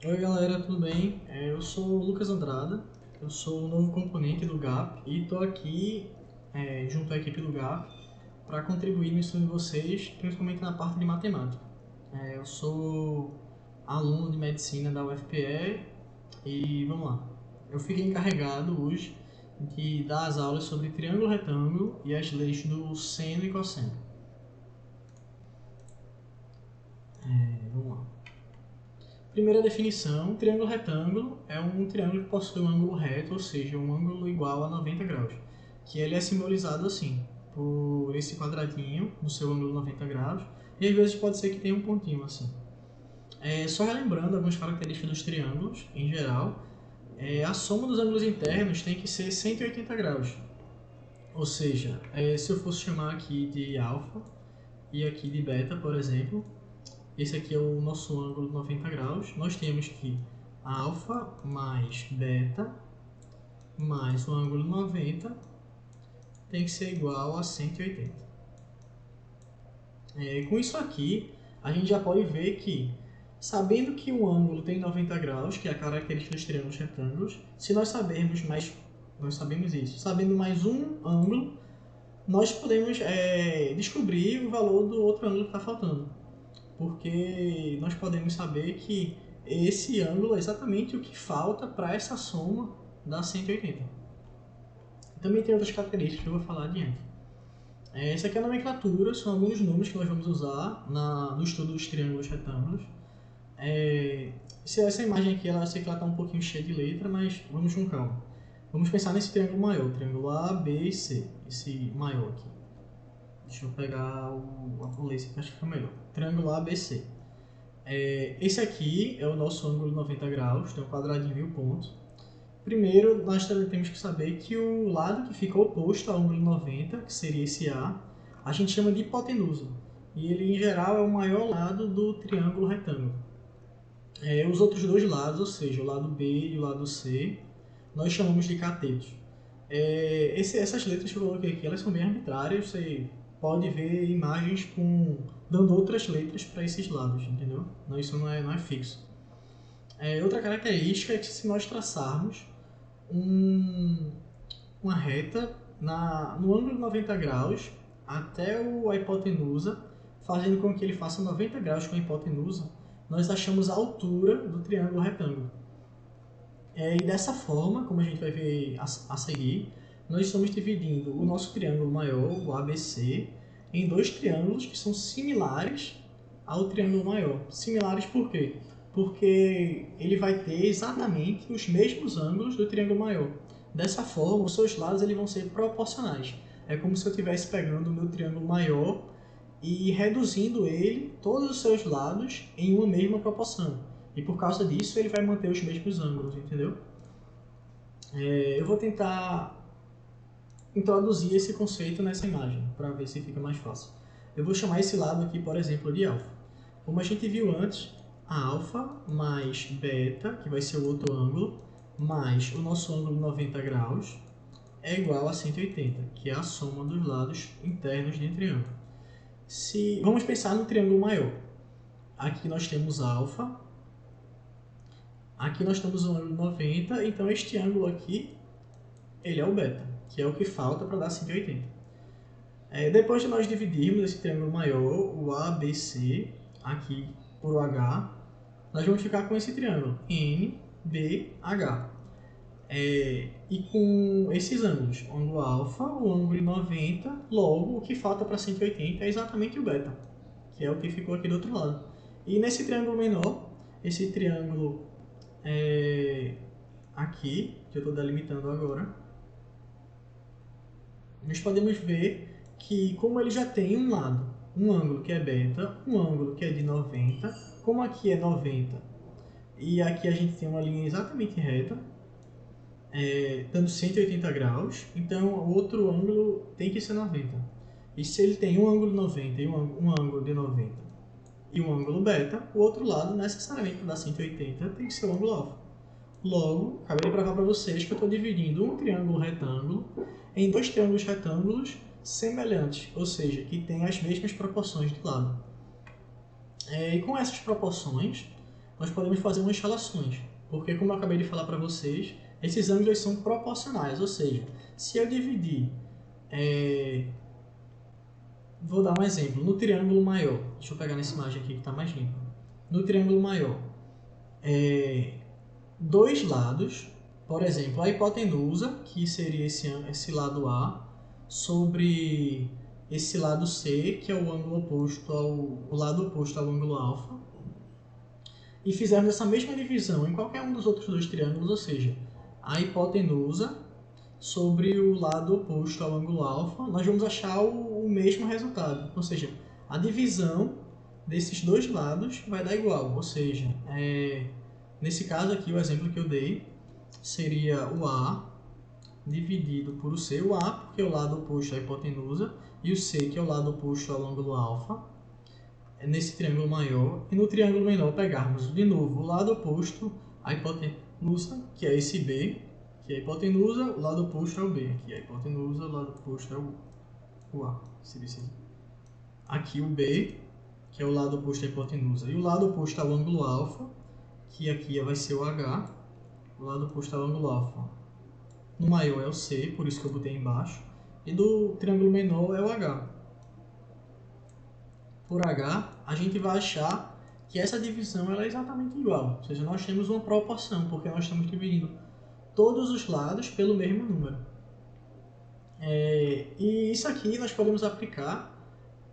Oi galera, tudo bem? Eu sou o Lucas Andrada, eu sou o novo componente do GAP e estou aqui junto à equipe do GAP para contribuir no ensino de vocês, principalmente na parte de matemática. Eu sou aluno de medicina da UFPE e vamos lá. Eu fiquei encarregado hoje de dar as aulas sobre triângulo retângulo e as leis do seno e cosseno. Vamos lá. Primeira definição, triângulo retângulo é um triângulo que possui um ângulo reto, ou seja, um ângulo igual a 90 graus, que ele é simbolizado assim, por esse quadradinho no seu ângulo 90 graus, e às vezes pode ser que tenha um pontinho assim. Só relembrando algumas características dos triângulos, em geral, a soma dos ângulos internos tem que ser 180 graus, ou seja, se eu fosse chamar aqui de alfa e aqui de beta, por exemplo, esse aqui é o nosso ângulo 90 graus. Nós temos que alfa mais beta mais o ângulo 90 tem que ser igual a 180. Com isso aqui, a gente já pode ver que, sabendo que o ângulo tem 90 graus, que é a característica dos triângulos retângulos, se nós sabermos mais, nós sabemos isso, sabendo mais um ângulo, nós podemos descobrir o valor do outro ângulo que está faltando. Porque nós podemos saber que esse ângulo é exatamente o que falta para essa soma da 180. Também tem outras características que eu vou falar adiante. Essa aqui é a nomenclatura, são alguns números que nós vamos usar no estudo dos triângulos retângulos. Essa imagem aqui, eu sei que ela está um pouquinho cheia de letra, mas vamos com calma. Vamos pensar nesse triângulo maior, o triângulo A, B e C, esse maior aqui. Deixa eu pegar a polícia que acho que fica melhor. Triângulo ABC. Esse aqui é o nosso ângulo 90 graus, tem um quadradinho e um ponto. Primeiro, nós temos que saber que o lado que fica oposto ao ângulo 90, que seria esse a gente chama de hipotenusa. E ele, em geral, é o maior lado do triângulo retângulo. Os outros dois lados, ou seja, o lado B e o lado C, nós chamamos de catetos. Essas letras que eu coloquei aqui, elas são bem arbitrárias, você pode ver imagens dando outras letras para esses lados, entendeu? Isso não é fixo. Outra característica é que se nós traçarmos uma reta no ângulo de 90 graus até a hipotenusa, fazendo com que ele faça 90 graus com a hipotenusa, nós achamos a altura do triângulo retângulo. E dessa forma, como a gente vai ver a seguir, nós estamos dividindo o nosso triângulo maior, o ABC, em dois triângulos que são similares ao triângulo maior. Similares por quê? Porque ele vai ter exatamente os mesmos ângulos do triângulo maior. Dessa forma, os seus lados vão ser proporcionais. É como se eu estivesse pegando o meu triângulo maior e reduzindo ele, todos os seus lados, em uma mesma proporção. E por causa disso, ele vai manter os mesmos ângulos, entendeu? Eu vou tentar introduzir esse conceito nessa imagem, para ver se fica mais fácil. Eu vou chamar esse lado aqui, por exemplo, de alfa. Como a gente viu antes, a alfa mais beta, que vai ser o outro ângulo, mais o nosso ângulo 90 graus, é igual a 180, que é a soma dos lados internos de um triângulo. Vamos pensar no triângulo maior. Aqui nós temos alfa, aqui nós temos o ângulo 90, então este ângulo aqui, ele é o beta, que é o que falta para dar 180. Depois de nós dividirmos esse triângulo maior, o ABC, aqui por o H, nós vamos ficar com esse triângulo, NBH. E com esses ângulos, o ângulo alfa, o ângulo 90, logo o que falta para 180 é exatamente o beta, que é o que ficou aqui do outro lado. E nesse triângulo menor, esse triângulo aqui, que eu estou delimitando agora, nós podemos ver que, como ele já tem um lado, um ângulo que é beta, um ângulo que é de 90, como aqui é 90 e aqui a gente tem uma linha exatamente reta, dando 180 graus, então o outro ângulo tem que ser 90. E se ele tem um ângulo 90 e um ângulo de 90 e um ângulo beta, o outro lado, necessariamente para dar 180, tem que ser o ângulo alfa. Logo, acabei de provar para vocês que eu estou dividindo um triângulo retângulo em dois triângulos retângulos semelhantes, ou seja, que têm as mesmas proporções de lado. E com essas proporções, nós podemos fazer umas relações. Porque, como eu acabei de falar para vocês, esses ângulos são proporcionais, ou seja, se eu dividir, vou dar um exemplo, no triângulo maior, deixa eu pegar nessa imagem aqui que está mais limpa. No triângulo maior, dois lados, por exemplo, a hipotenusa, que seria esse lado A, sobre esse lado C, que é o ângulo oposto o lado oposto ao ângulo alfa, e fizermos essa mesma divisão em qualquer um dos outros dois triângulos, ou seja, a hipotenusa sobre o lado oposto ao ângulo alfa, nós vamos achar o mesmo resultado. Ou seja, a divisão desses dois lados vai dar igual. Ou seja, nesse caso aqui, o exemplo que eu dei seria o A dividido por o C. O A porque é o lado oposto à hipotenusa e o C que é o lado oposto ao ângulo alfa. Nesse triângulo maior, e no triângulo menor pegarmos de novo o lado oposto à hipotenusa, que é esse B, que é a hipotenusa, o lado oposto é o B, aqui é a hipotenusa, o lado oposto é o A, seria esse aqui. Aqui o B, que é o lado oposto à hipotenusa, e o lado oposto ao ângulo alfa, que aqui vai ser o H, o lado oposto ao ângulo alfa. No maior é o C, por isso que eu botei embaixo, e do triângulo menor é o H. Por H, a gente vai achar que essa divisão ela é exatamente igual. Ou seja, nós temos uma proporção, porque nós estamos dividindo todos os lados pelo mesmo número. E isso aqui nós podemos aplicar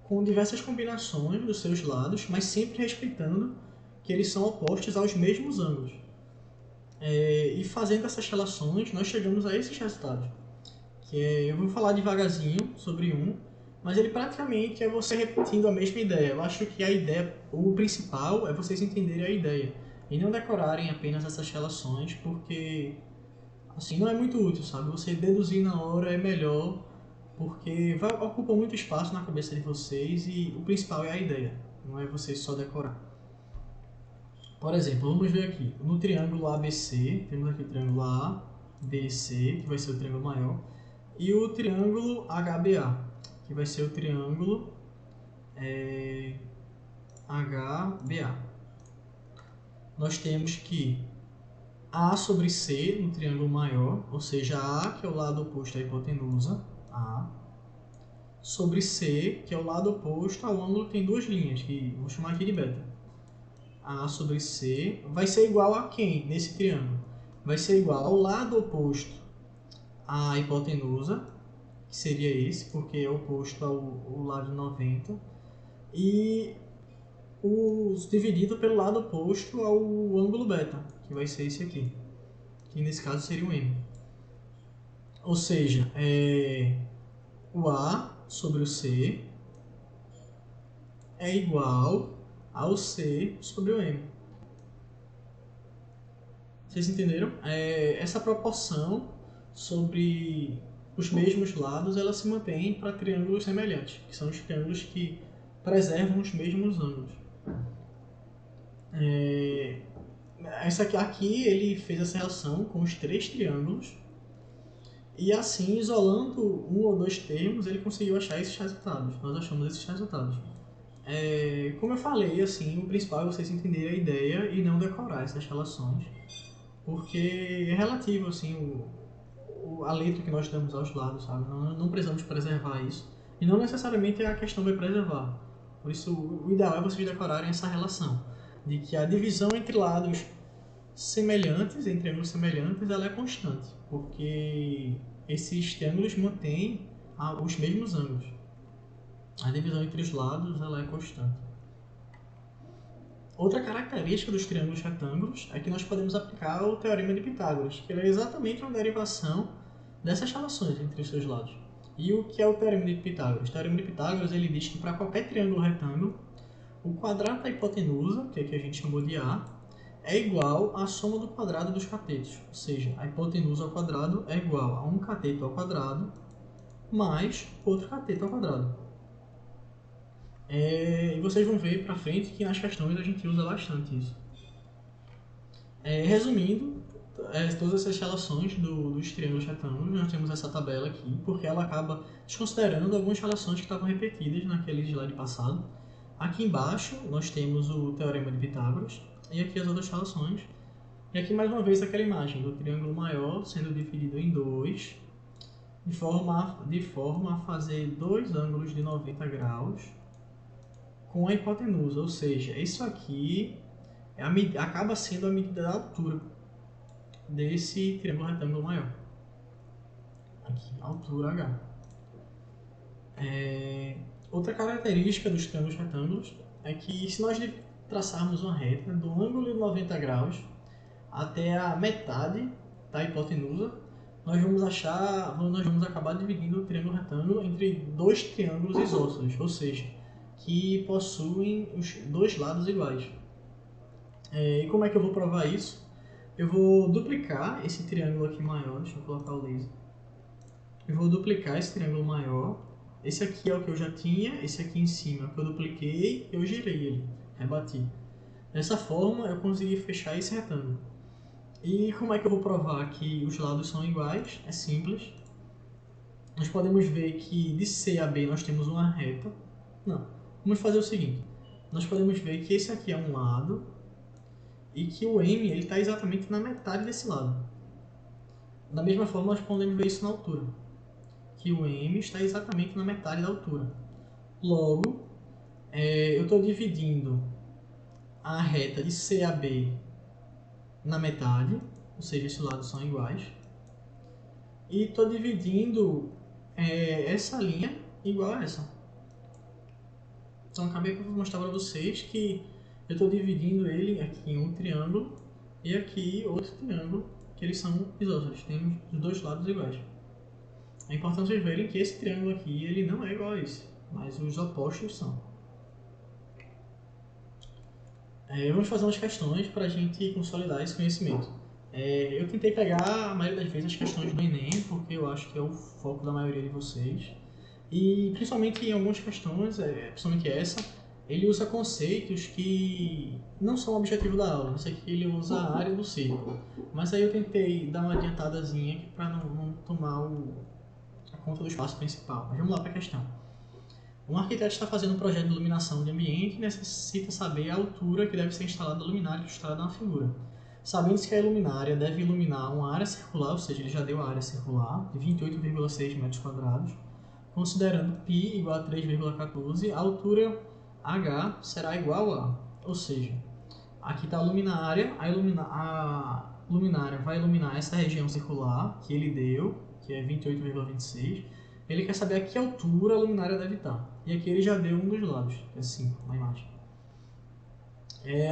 com diversas combinações dos seus lados, mas sempre respeitando que eles são opostos aos mesmos ângulos. E fazendo essas relações, nós chegamos a esses resultados. Eu vou falar devagarzinho sobre um, mas ele praticamente é você repetindo a mesma ideia. Eu acho que a ideia, o principal é vocês entenderem a ideia e não decorarem apenas essas relações, porque assim não é muito útil, sabe? Você deduzir na hora é melhor, porque ocupa muito espaço na cabeça de vocês e o principal é a ideia, não é vocês só decorar. Por exemplo, vamos ver aqui, no triângulo ABC, temos aqui o triângulo ABC, que vai ser o triângulo maior, e o triângulo HBA, que vai ser o triângulo HBA. Nós temos que A sobre C no triângulo maior, ou seja, A, que é o lado oposto à hipotenusa, A, sobre C, que é o lado oposto ao ângulo que tem duas linhas, que vou chamar aqui de beta. A sobre C vai ser igual a quem nesse triângulo? Vai ser igual ao lado oposto à hipotenusa, que seria esse, porque é oposto ao lado 90, e dividido pelo lado oposto ao ângulo beta, que vai ser esse aqui, que nesse caso seria o M. Ou seja, o A sobre o C é igual ao C sobre o M. Vocês entenderam? Essa proporção sobre os mesmos lados, ela se mantém para triângulos semelhantes, que são os triângulos que preservam os mesmos ângulos. Essa aqui ele fez essa relação com os três triângulos e assim, isolando um ou dois termos, ele conseguiu achar esses resultados. Nós achamos esses resultados. Como eu falei, assim, o principal é vocês entenderem a ideia e não decorar essas relações, porque é relativo, assim, a letra que nós damos aos lados, sabe? Não precisamos preservar isso. E não necessariamente a questão vai preservar. Por isso, o ideal é vocês decorarem essa relação, de que a divisão entre lados semelhantes, entre ângulos semelhantes, ela é constante, porque esses triângulos mantêm os mesmos ângulos. A divisão entre os lados, ela é constante. Outra característica dos triângulos retângulos é que nós podemos aplicar o Teorema de Pitágoras, que ele é exatamente uma derivação dessas relações entre os seus lados. E o que é o Teorema de Pitágoras? O Teorema de Pitágoras ele diz que para qualquer triângulo retângulo, o quadrado da hipotenusa, que é que a gente chamou de A, é igual à soma do quadrado dos catetos. Ou seja, a hipotenusa ao quadrado é igual a um cateto ao quadrado mais outro cateto ao quadrado. E vocês vão ver para frente que nas questões a gente usa bastante isso. Resumindo, todas essas relações dos triângulos retângulos, nós temos essa tabela aqui, porque ela acaba desconsiderando algumas relações que estavam repetidas naquele slide passado. Aqui embaixo nós temos o Teorema de Pitágoras, e aqui as outras relações. E aqui mais uma vez aquela imagem do triângulo maior sendo dividido em dois, de forma a fazer dois ângulos de 90 graus com a hipotenusa, ou seja, isso aqui acaba sendo a medida da altura desse triângulo retângulo maior. Aqui, altura H. Outra característica dos triângulos retângulos é que se nós traçarmos uma reta do ângulo de 90 graus até a metade da hipotenusa, nós vamos acabar dividindo o triângulo retângulo entre dois triângulos isósceles, ou seja, que possuem os dois lados iguais. E como é que eu vou provar isso? Eu vou duplicar esse triângulo aqui maior, deixa eu colocar o laser. Eu vou duplicar esse triângulo maior. Esse aqui é o que eu já tinha, esse aqui em cima é o que eu dupliquei, eu girei ele, rebati. Dessa forma eu consegui fechar esse retângulo. E como é que eu vou provar que os lados são iguais? É simples. Nós podemos ver que de C a B nós temos uma reta. Não, vamos fazer o seguinte. Nós podemos ver que esse aqui é um lado e que o M está exatamente na metade desse lado. Da mesma forma nós podemos ver isso na altura, que o M está exatamente na metade da altura. Logo, eu estou dividindo a reta de C a B na metade, ou seja, esses lados são iguais. E estou dividindo essa linha igual a essa. Então, acabei de mostrar para vocês que eu estou dividindo ele aqui em um triângulo e aqui outro triângulo, que eles são isósceles, temos os dois lados iguais. É importante vocês verem que esse triângulo aqui ele não é igual a esse, mas os opostos são. Vamos fazer umas questões para a gente consolidar esse conhecimento. Eu tentei pegar a maioria das vezes as questões do Enem, porque eu acho que é o foco da maioria de vocês. E principalmente em algumas questões, principalmente essa, ele usa conceitos que não são o objetivo da aula. Esse aqui ele usa a área do círculo. Mas aí eu tentei dar uma adiantadazinha para não tomar a conta do espaço principal. Mas vamos lá para a questão. Um arquiteto está fazendo um projeto de iluminação de ambiente e necessita saber a altura que deve ser instalada a luminária ilustrada na figura. Sabendo-se que a luminária deve iluminar uma área circular, ou seja, ele já deu a área circular, de 28,6 metros quadrados, considerando π igual a 3,14, a altura h será igual a, ou seja, aqui está a luminária, a luminária vai iluminar essa região circular que ele deu, que é 28,26, ele quer saber a que altura a luminária deve estar. E aqui ele já deu um dos lados, que é 5 na imagem.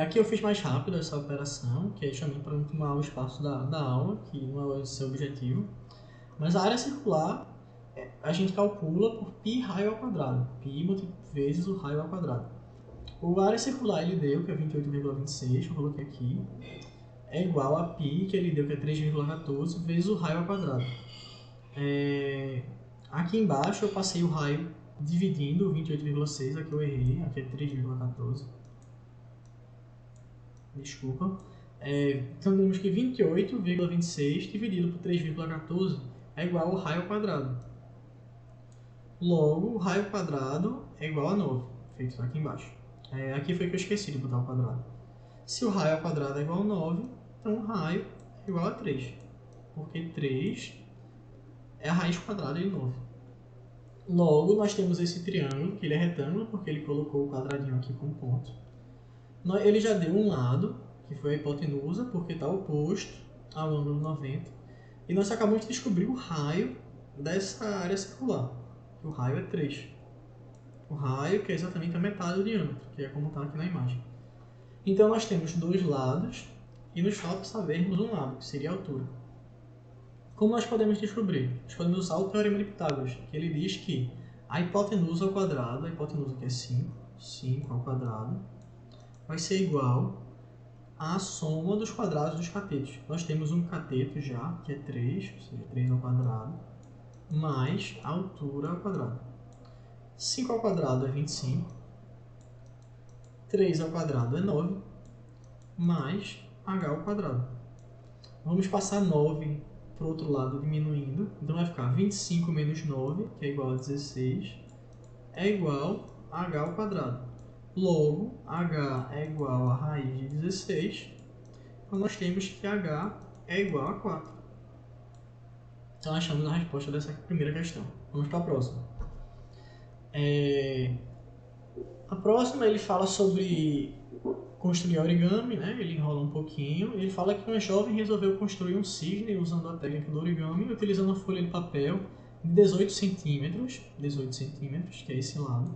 Aqui eu fiz mais rápido essa operação, que é justamente para não tomar o espaço da aula, que não é o seu objetivo. Mas a área circular a gente calcula por π raio ao quadrado, π vezes o raio ao quadrado. A área circular ele deu, que é 28,26, eu coloquei aqui, é igual a π, que ele deu, que é 3,14, vezes o raio ao quadrado. Aqui embaixo eu passei o raio dividindo 28,6, aqui eu errei, aqui é 3,14. Desculpa. Então temos que 28,26 dividido por 3,14 é igual ao raio ao quadrado. Logo, o raio ao quadrado é igual a 9, feito aqui embaixo. Aqui foi que eu esqueci de botar o quadrado. Se o raio ao quadrado é igual a 9, então o raio é igual a 3, porque 3 é a raiz quadrada de 9. Logo, nós temos esse triângulo, que ele é retângulo, porque ele colocou o quadradinho aqui com ponto. Ele já deu um lado, que foi a hipotenusa, porque está oposto ao ângulo 90. E nós acabamos de descobrir o raio dessa área circular, que o raio é 3. O raio que é exatamente a metade do diâmetro, que é como está aqui na imagem. Então nós temos dois lados, e nos falta sabermos um lado, que seria a altura. Como nós podemos descobrir? Nós podemos usar o Teorema de Pitágoras, que ele diz que a hipotenusa ao quadrado, a hipotenusa que é 5 ao quadrado, vai ser igual à soma dos quadrados dos catetos. Nós temos um cateto já, que é 3, ou seja, 3 ao quadrado, mais a altura ao quadrado. 5 ao quadrado é 25, 3 ao quadrado é 9, mais h ao quadrado. Vamos passar 9 para o outro lado diminuindo, então vai ficar 25 menos 9, que é igual a 16, é igual a h ao quadrado. Logo, h é igual a raiz de 16. Então, nós temos que h é igual a 4. Então, achamos a resposta dessa primeira questão. Vamos para a próxima. A próxima, ele fala sobre construir origami, né? Ele enrola um pouquinho. Ele fala que uma jovem resolveu construir um cisne usando a técnica do origami, utilizando uma folha de papel de 18 centímetros, que é esse lado,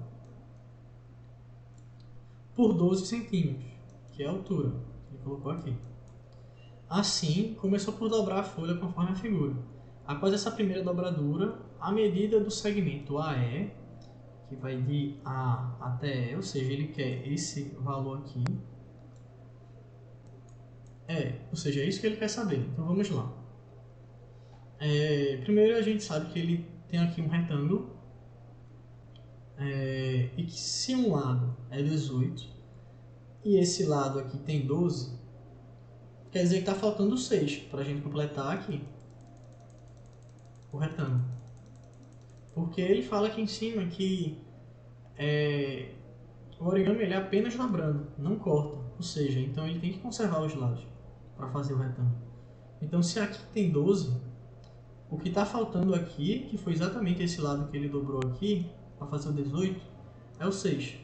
por 12 centímetros, que é a altura. Ele colocou aqui. Assim, começou por dobrar a folha conforme a figura. Após essa primeira dobradura, a medida do segmento AE, que vai de A até E, ou seja, ele quer esse valor aqui, ou seja, é isso que ele quer saber. Então vamos lá. Primeiro a gente sabe que ele tem aqui um retângulo, e que se um lado é 18 e esse lado aqui tem 12, quer dizer que está faltando 6 para a gente completar aqui o retângulo. Porque ele fala aqui em cima que o origami ele é apenas dobrando, não corta. Ou seja, então ele tem que conservar os lados para fazer o retângulo. Então se aqui tem 12, o que está faltando aqui, que foi exatamente esse lado que ele dobrou aqui, para fazer o 18, é o 6.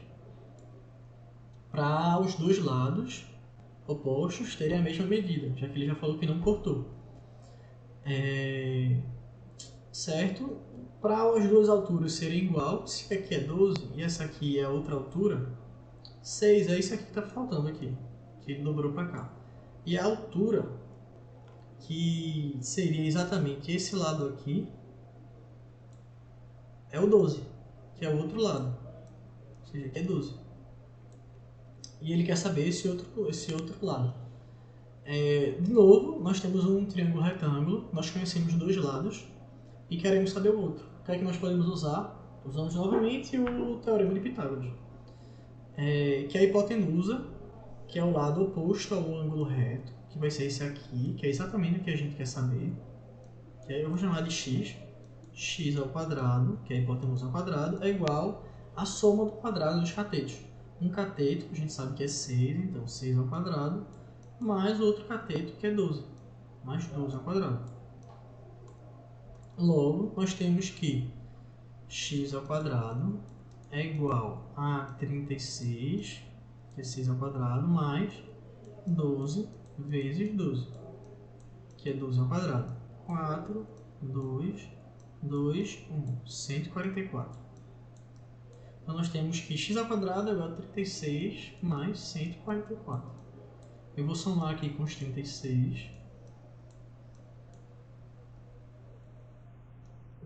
Para os dois lados opostos terem a mesma medida, já que ele já falou que não cortou. Certo? Para as duas alturas serem igual, se aqui é 12 e essa aqui é outra altura, 6 é isso aqui que está faltando aqui, que ele dobrou para cá. E a altura, que seria exatamente esse lado aqui, é o 12, que é o outro lado. Ou seja, aqui é 12. E ele quer saber esse outro lado. De novo, nós temos um triângulo retângulo, nós conhecemos dois lados e queremos saber o outro. O que é que nós podemos usar? Usamos novamente o teorema de Pitágoras, que é a hipotenusa, que é o lado oposto ao ângulo reto, que vai ser esse aqui, que é exatamente o que a gente quer saber. Que aí eu vou chamar de x. X ao quadrado, que é a hipotenusa ao quadrado, é igual à soma do quadrado dos catetos. Um cateto, que a gente sabe que é 6, então 6 ao quadrado, mais o outro cateto, que é 12, mais 12 ao quadrado. Logo, nós temos que x ao quadrado é igual a 36, que é 6 ao quadrado, mais 12 vezes 12, que é 12 ao quadrado. 4, 2, 2, 1, 144. Então, nós temos que x ao quadrado é igual a 36 mais 144. Eu vou somar aqui com os 36.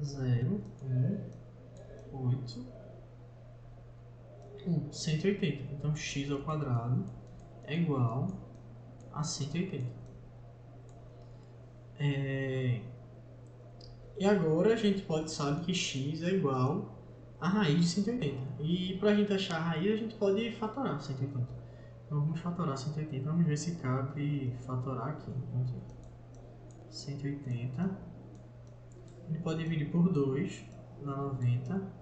0, 1, 8, 1, 180. Então, x ao quadrado é igual a 180. E agora a gente sabe que x é igual a raiz de 180. E para a gente achar a raiz, a gente pode fatorar 180. Então vamos fatorar 180. Vamos ver se cabe fatorar aqui. Vamos ver. 180. A gente pode dividir por 2, dá 90.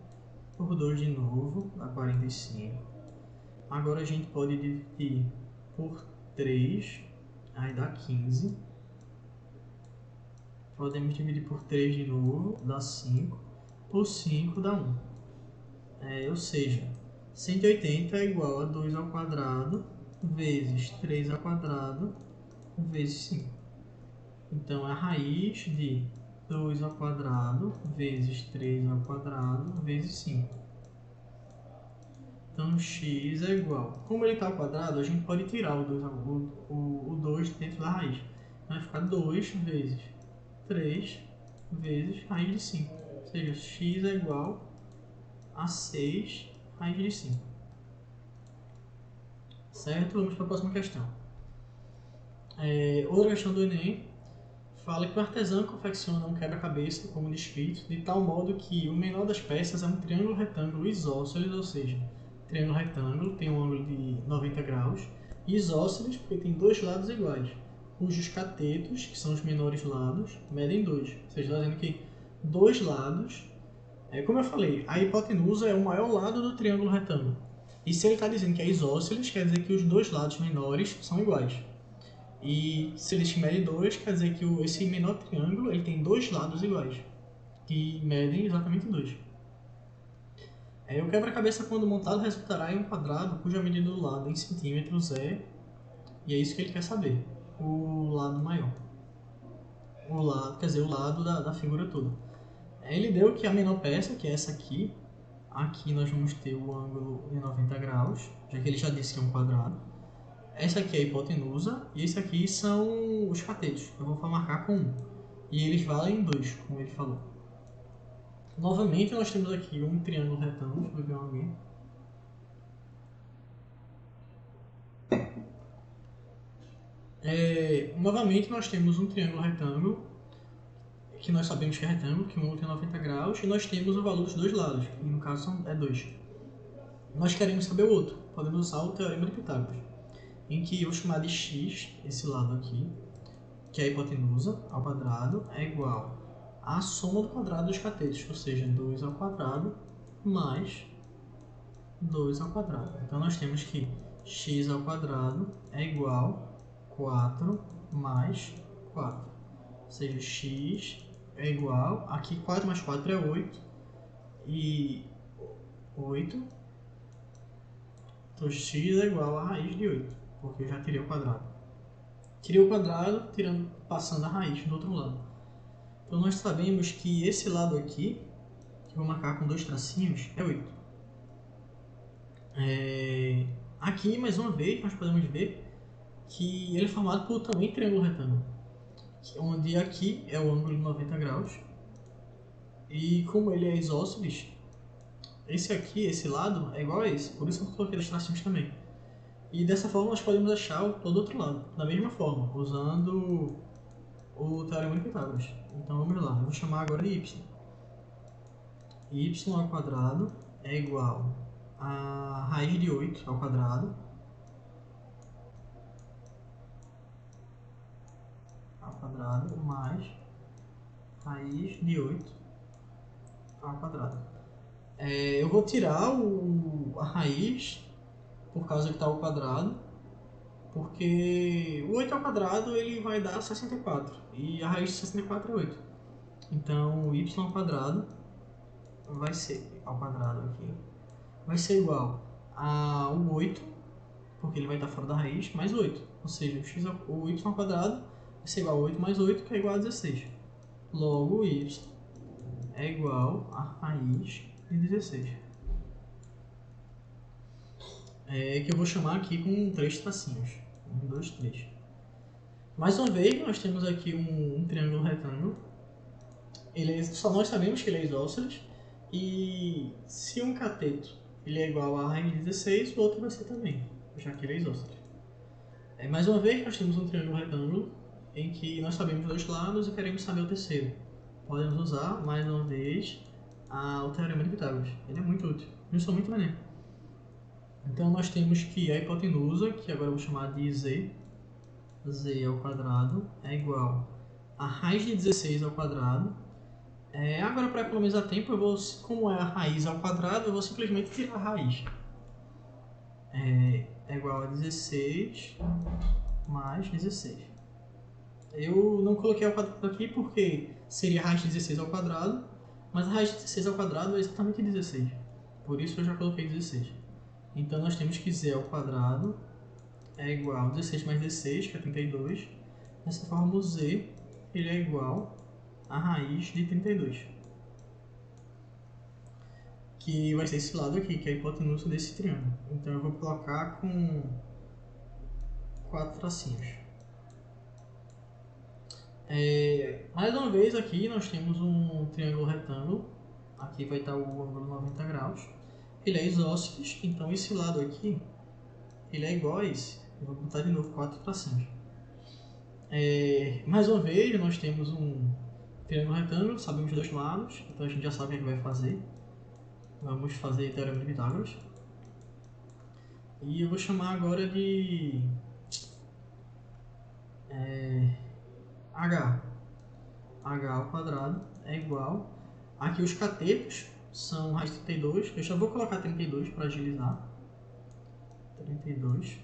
Por 2 de novo, dá 45. Agora a gente pode dividir por 3, aí dá 15. Podemos dividir por 3 de novo, dá 5. Por 5 dá 1. Ou seja, 180 é igual a 2 ao quadrado vezes 3 ao quadrado vezes 5. Então, a raiz de 2 ao quadrado vezes 3 ao quadrado vezes 5. Então, x é igual. Como ele está ao quadrado, a gente pode tirar o 2 dentro da raiz. Vai ficar 2 vezes 3 vezes raiz de 5. Ou seja, x é igual a 6 raiz de 5. Certo? Vamos para a próxima questão. Outra questão do Enem fala que o artesão confecciona um quebra-cabeça, como descrito, de tal modo que o menor das peças é um triângulo retângulo isósceles, ou seja, triângulo retângulo tem um ângulo de 90 graus, e isósceles porque tem dois lados iguais, cujos catetos, que são os menores lados, medem 2. Ou seja, está dizendo que dois lados, como eu falei, a hipotenusa é o maior lado do triângulo retângulo. E se ele está dizendo que é isósceles, quer dizer que os dois lados menores são iguais. E se eles medem 2, quer dizer que esse menor triângulo ele tem dois lados iguais, que medem exatamente 2. O quebra-cabeça, quando montado, resultará em um quadrado cuja medida do lado em centímetros é... E é isso que ele quer saber, o lado maior. O lado da figura toda. Ele deu que a menor peça, que é essa aqui, aqui nós vamos ter o ângulo de 90 graus, já que ele já disse que é um quadrado. Essa aqui é a hipotenusa e esse aqui são os catetos. Eu vou marcar com 1. E eles valem 2, como ele falou. Novamente nós temos aqui um triângulo retângulo. Deixa eu ver alguém. Novamente nós temos um triângulo retângulo, que nós sabemos que é retângulo, que um tem 90 graus, e nós temos o valor dos dois lados, que no caso é 2. Nós queremos saber o outro. Podemos usar o teorema de Pitágoras, em que eu vou chamar de x, esse lado aqui, que é a hipotenusa ao quadrado, é igual à soma do quadrado dos catetos, ou seja, 2 ao quadrado mais 2 ao quadrado. Então nós temos que x ao quadrado é igual a 4 mais 4. Ou seja, x é igual, aqui 4 mais 4 é 8, e 8, então x é igual a raiz de 8, porque eu já tirei o quadrado. Tirei o quadrado, passando a raiz do outro lado. Então nós sabemos que esse lado aqui, que eu vou marcar com 2 tracinhos, é 8. Aqui, mais uma vez, nós podemos ver que ele é formado por também triângulo retângulo, onde aqui é o ângulo de 90 graus, e como ele é isósceles, esse aqui, esse lado, é igual a esse, por isso eu coloquei os tracinhos também. E dessa forma nós podemos achar todo o outro lado, da mesma forma, usando o teorema de Pitágoras. Então vamos lá, eu vou chamar agora de y. Y ao quadrado é igual a raiz de 8 ao quadrado mais raiz de 8 ao quadrado. Eu vou tirar a raiz por causa que está ao quadrado, porque o 8 ao quadrado ele vai dar 64 e a raiz de 64 é 8. Então o y ao quadrado vai ser ao quadrado aqui, vai ser igual ao 8, porque ele vai estar fora da raiz, mais 8. Ou seja, o y ao quadrado vai ser igual a 8 mais 8, que é igual a 16. Logo, y é igual a raiz de 16. Que eu vou chamar aqui com 3 tracinhos. 1, 2, 3. Mais uma vez, nós temos aqui um triângulo retângulo. Só nós sabemos que ele é isósceles. E se um cateto ele é igual a raiz de 16, o outro vai ser também, já que ele é isósceles. Mais uma vez, nós temos um triângulo retângulo em que nós sabemos os dois lados e queremos saber o terceiro. Podemos usar, mais uma vez, o teorema de Pitágoras. Ele é muito útil, principalmente no Enem. Então nós temos que a hipotenusa, que agora eu vou chamar de z ao quadrado, é igual a raiz de 16 ao quadrado. Agora, para economizar tempo, como é a raiz ao quadrado, eu vou simplesmente tirar a raiz. É igual a 16 mais 16. Eu não coloquei ao quadrado aqui porque seria a raiz de 16 ao quadrado, mas a raiz de 16 ao quadrado é exatamente 16. Por isso eu já coloquei 16. Então nós temos que z ao quadrado é igual a 16 mais 16, que é 32. Dessa forma o z ele é igual a raiz de 32. Que vai ser esse lado aqui, que é a hipotenusa desse triângulo. Então eu vou colocar com 4 tracinhos. Mais uma vez aqui nós temos um triângulo retângulo. Aqui vai estar o ângulo 90 graus. Ele é isósceles, então esse lado aqui ele é igual a esse. Eu vou botar de novo 4 tracinhos. Mais uma vez nós temos um triângulo retângulo, sabemos os dois lados, então a gente já sabe o que vai fazer. Vamos fazer teorema de Pitágoras. E eu vou chamar agora de h. h ao quadrado é igual. Aqui os catetos são raiz de 32. Eu já vou colocar 32 para agilizar. 32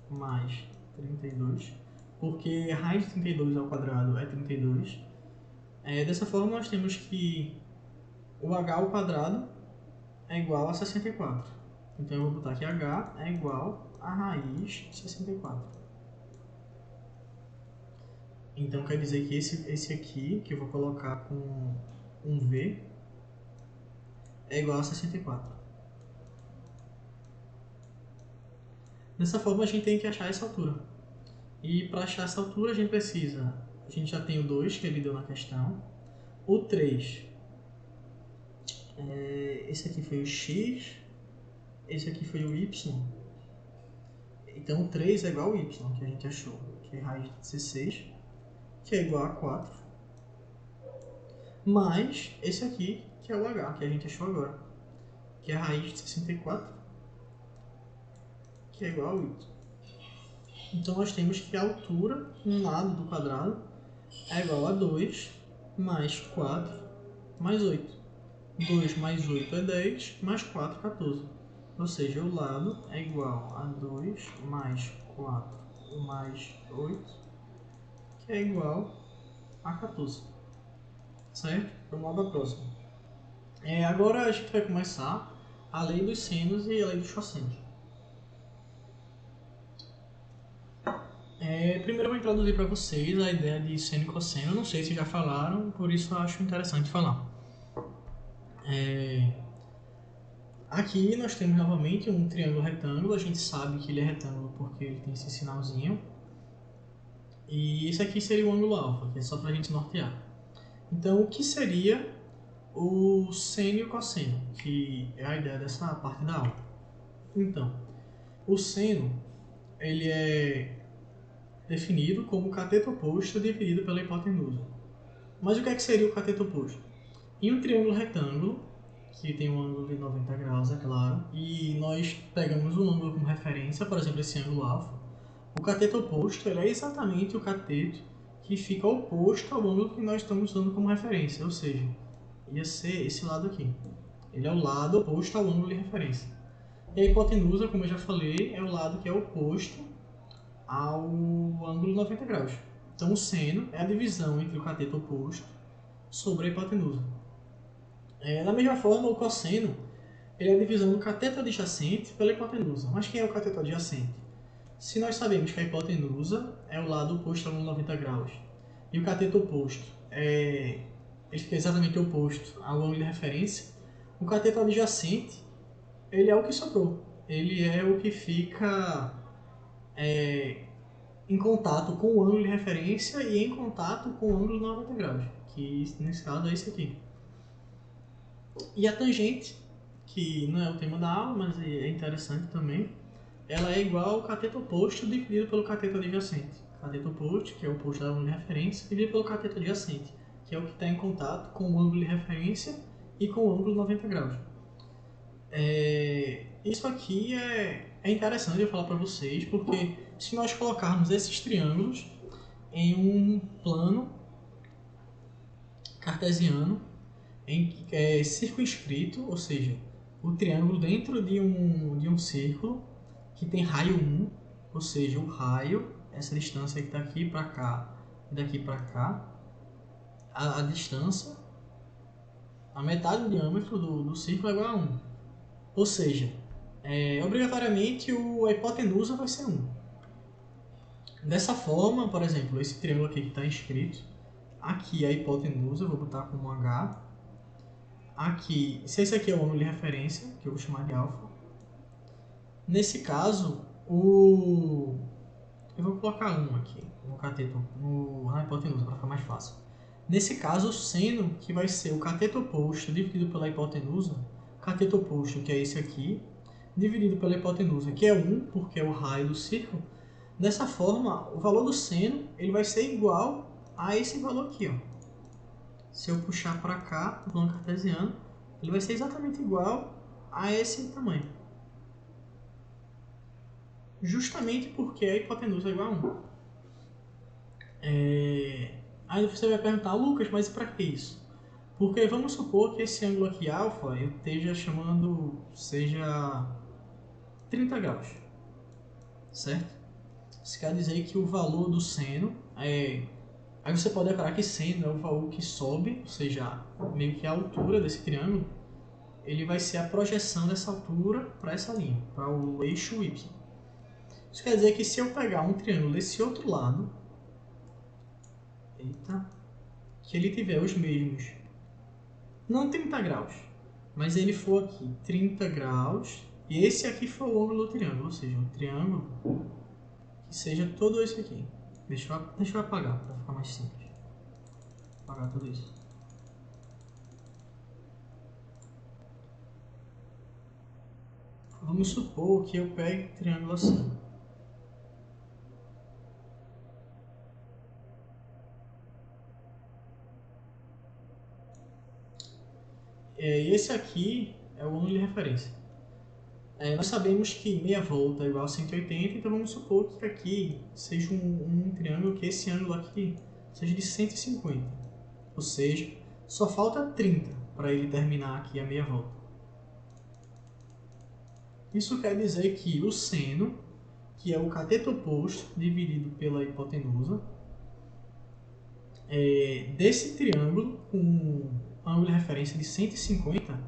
mais 32, porque raiz de 32 ao quadrado é 32. Dessa forma, nós temos que o h ao quadrado é igual a 64. Então, eu vou botar que h é igual a raiz de 64. Então, quer dizer que esse aqui, que eu vou colocar com um v, é igual a 64. Dessa forma, a gente tem que achar essa altura. E para achar essa altura, a gente já tem o 2, que ele deu na questão. O 3, esse aqui foi o x, esse aqui foi o y. Então, o 3 é igual ao y, que a gente achou, que é raiz de 16, que é igual a 4, mais esse aqui, que é o h, que a gente achou agora, que é a raiz de 64, que é igual a 8. Então, nós temos que a altura, um lado do quadrado, é igual a 2, mais 4, mais 8. 2 mais 8 é 10, mais 4, 14. Ou seja, o lado é igual a 2 mais 4 mais 8, que é igual a 14. Certo? Vamos lá para a próxima. Agora a gente vai começar a lei dos senos e a lei dos cossenos. Primeiro eu vou introduzir para vocês a ideia de seno e cosseno. Eu não sei se já falaram, por isso eu acho interessante falar. Aqui nós temos novamente um triângulo retângulo. A gente sabe que ele é retângulo porque ele tem esse sinalzinho. E esse aqui seria o ângulo alfa, que é só para a gente nortear. Então, o que seria o seno e o cosseno, que é a ideia dessa parte da aula? Então, o seno ele é definido como o cateto oposto dividido pela hipotenusa. Mas o que seria o cateto oposto? Em um triângulo retângulo, que tem um ângulo de 90 graus, é claro, e nós pegamos um ângulo como referência, por exemplo, esse ângulo alfa, o cateto oposto ele é exatamente o cateto que fica oposto ao ângulo que nós estamos usando como referência, ou seja, ia ser esse lado aqui. Ele é o lado oposto ao ângulo de referência. E a hipotenusa, como eu já falei, é o lado que é oposto ao ângulo 90 graus. Então, o seno é a divisão entre o cateto oposto sobre a hipotenusa. Da mesma forma, o cosseno ele é a divisão do cateto adjacente pela hipotenusa. Mas quem é o cateto adjacente? Se nós sabemos que a hipotenusa é o lado oposto ao ângulo 90 graus e o cateto oposto ele fica exatamente oposto ao ângulo de referência, o cateto adjacente ele é o que sobrou. Ele é o que fica em contato com o ângulo de referência e em contato com o ângulo 90 graus, que nesse caso é esse aqui. E a tangente, que não é o tema da aula, mas é interessante também, ela é igual ao cateto oposto dividido pelo cateto adjacente. Cateto oposto, que é o oposto do ângulo de referência, dividido pelo cateto adjacente, que é o que está em contato com o ângulo de referência e com o ângulo 90 graus. Isso aqui é interessante eu falar para vocês, porque se nós colocarmos esses triângulos em um plano cartesiano, circunscrito, ou seja, o triângulo dentro de um círculo que tem raio 1, ou seja, o raio, essa distância que está aqui para cá e daqui para cá, a distância, a metade do diâmetro do círculo é igual a 1. Ou seja, obrigatoriamente a hipotenusa vai ser 1. Dessa forma, por exemplo, esse triângulo aqui que está escrito, aqui é a hipotenusa, vou botar como H. Aqui, se esse aqui é o ângulo de referência, que eu vou chamar de alfa. Nesse caso, eu vou colocar 1 aqui no cateto, na hipotenusa, para ficar mais fácil. Nesse caso, o seno, que vai ser o cateto oposto dividido pela hipotenusa, cateto oposto, que é esse aqui, dividido pela hipotenusa, que é 1, porque é o raio do círculo. Dessa forma, o valor do seno ele vai ser igual a esse valor aqui. Ó. Se eu puxar para cá, no plano cartesiano, ele vai ser exatamente igual a esse tamanho. Justamente porque a hipotenusa é igual a 1. Aí você vai perguntar, Lucas, mas para que isso? Porque vamos supor que esse ângulo aqui, alfa, eu esteja chamando, seja 30 graus. certo? Isso quer dizer que o valor do seno é... Aí você pode decorar que seno é o valor que sobe, ou seja, meio que a altura desse triângulo, ele vai ser a projeção dessa altura para essa linha, para o eixo Y. Isso quer dizer que se eu pegar um triângulo desse outro lado, que ele tiver os mesmos, não 30 graus, mas ele for aqui 30 graus, e esse aqui for o ângulo do triângulo, ou seja, um triângulo que seja todo esse aqui. Deixa eu apagar para ficar mais simples. Apagar tudo isso. Vamos supor que eu pegue um triângulo assim. E esse aqui é o ângulo de referência. Nós sabemos que meia volta é igual a 180, então vamos supor que aqui seja um triângulo, que esse ângulo aqui seja de 150. Ou seja, só falta 30 para ele terminar aqui a meia volta. Isso quer dizer que o seno, que é o cateto oposto dividido pela hipotenusa, desse triângulo com ângulo de referência de 150,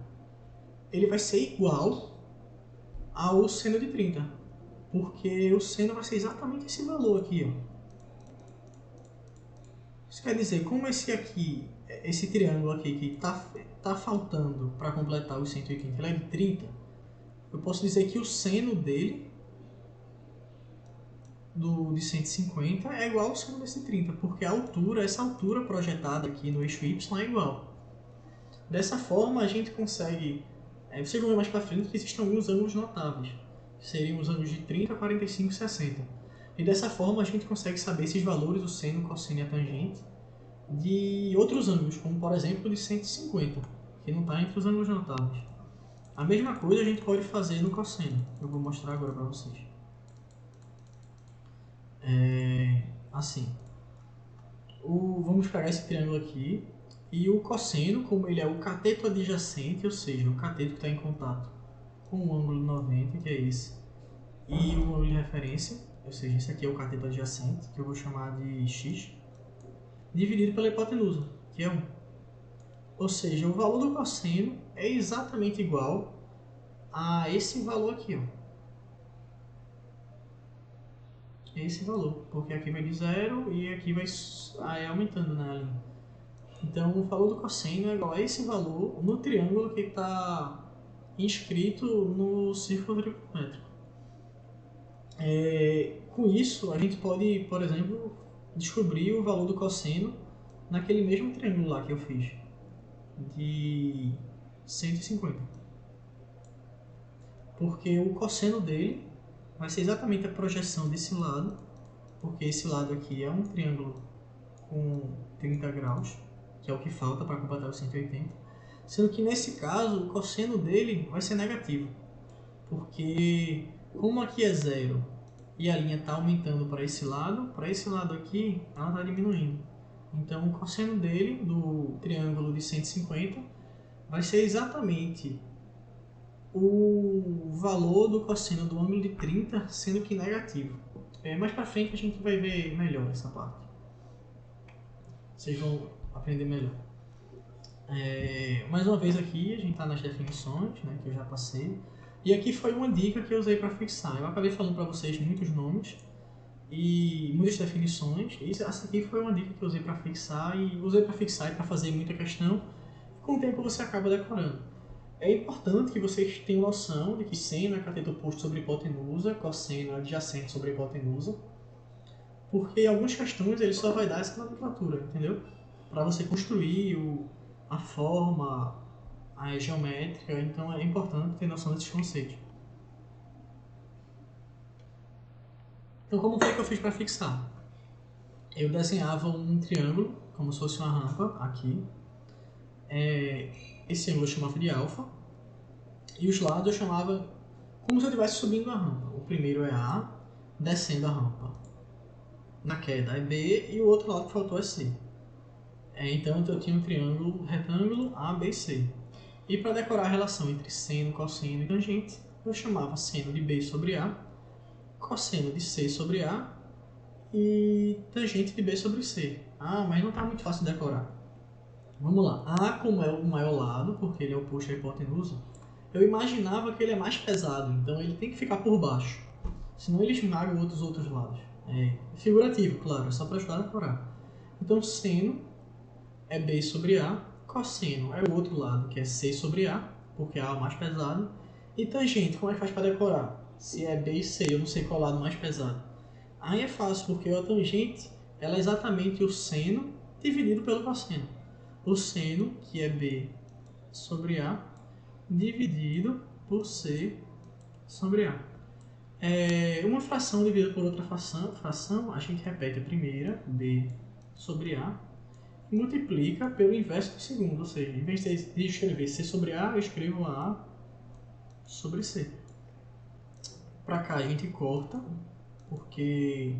ele vai ser igual ao seno de 30, porque o seno vai ser exatamente esse valor aqui, ó. Isso quer dizer, como esse triângulo aqui que tá faltando para completar os 180, ele é de 30, eu posso dizer que o seno dele, de 150, é igual ao seno desse 30, porque essa altura projetada aqui no eixo Y é igual. Dessa forma, a gente consegue... vocês vão ver mais para frente que existem alguns ângulos notáveis, que seriam os ângulos de 30, 45 e 60. E dessa forma, a gente consegue saber esses valores, o seno, o cosseno e a tangente, de outros ângulos, como por exemplo de 150, que não está entre os ângulos notáveis. A mesma coisa a gente pode fazer no cosseno. Eu vou mostrar agora para vocês. Assim. Vamos pegar esse triângulo aqui. E o cosseno, como ele é o cateto adjacente, ou seja, o cateto que está em contato com o ângulo 90, que é esse, e o ângulo de referência, ou seja, esse aqui é o cateto adjacente, que eu vou chamar de x, dividido pela hipotenusa, que é 1. Ou seja, o valor do cosseno é exatamente igual a esse valor aqui, ó. Esse valor, porque aqui vai de 0 e aqui vai aumentando, né, a linha. Então, o valor do cosseno é igual a esse valor no triângulo que está inscrito no círculo trigonométrico. Com isso, a gente pode, por exemplo, descobrir o valor do cosseno naquele mesmo triângulo lá que eu fiz, de 150. Porque o cosseno dele vai ser exatamente a projeção desse lado, porque esse lado aqui é um triângulo com 30 graus, que é o que falta para completar os 180, sendo que nesse caso o cosseno dele vai ser negativo, porque como aqui é 0 e a linha está aumentando para esse lado aqui ela está diminuindo. Então o cosseno dele, do triângulo de 150, vai ser exatamente o valor do cosseno do ângulo de 30, sendo que negativo. Mais para frente a gente vai ver melhor essa parte. Vocês vão aprender melhor. Mais uma vez aqui, a gente está nas definições, né, que eu já passei. E aqui foi uma dica que eu usei para fixar. Eu acabei falando para vocês muitos nomes e muitas definições. E essa aqui foi uma dica que eu usei para fixar e para fazer muita questão. Com o tempo você acaba decorando. É importante que vocês tenham noção de que seno é cateto oposto sobre hipotenusa, cosseno é adjacente sobre hipotenusa, porque em algumas questões ele só vai dar essa nomenclatura, entendeu? Para você construir a forma, a geométrica, então é importante ter noção desses conceitos. Então, como foi que eu fiz para fixar? Eu desenhava um triângulo, como se fosse uma rampa, aqui. Esse ângulo eu chamava de alfa, e os lados eu chamava como se eu estivesse subindo a rampa. O primeiro é A, descendo a rampa. Na queda é B, e o outro lado que faltou é C. Então eu tinha um triângulo retângulo A, B e C. E para decorar a relação entre seno, cosseno e tangente, eu chamava seno de B sobre A, cosseno de C sobre A e tangente de B sobre C. Ah, mas não está muito fácil de decorar. Vamos lá. A, como é o maior lado, porque ele é oposto à hipotenusa, eu imaginava que ele é mais pesado, então ele tem que ficar por baixo. Senão ele esmaga os outros lados. É figurativo, claro, é só para ajudar a decorar. Então, seno é B sobre A, cosseno é o outro lado, que é C sobre A, porque A é o mais pesado. E tangente, como é que faz para decorar? Se é B e C, eu não sei qual lado mais pesado. Aí é fácil, porque a tangente ela é exatamente o seno dividido pelo cosseno. O seno, que é B sobre A, dividido por C sobre A. Uma fração dividida por outra fração, a gente repete a primeira, B sobre A, e multiplica pelo inverso do segundo, ou seja, em vez de escrever C sobre A, eu escrevo A sobre C. Para cá a gente corta, porque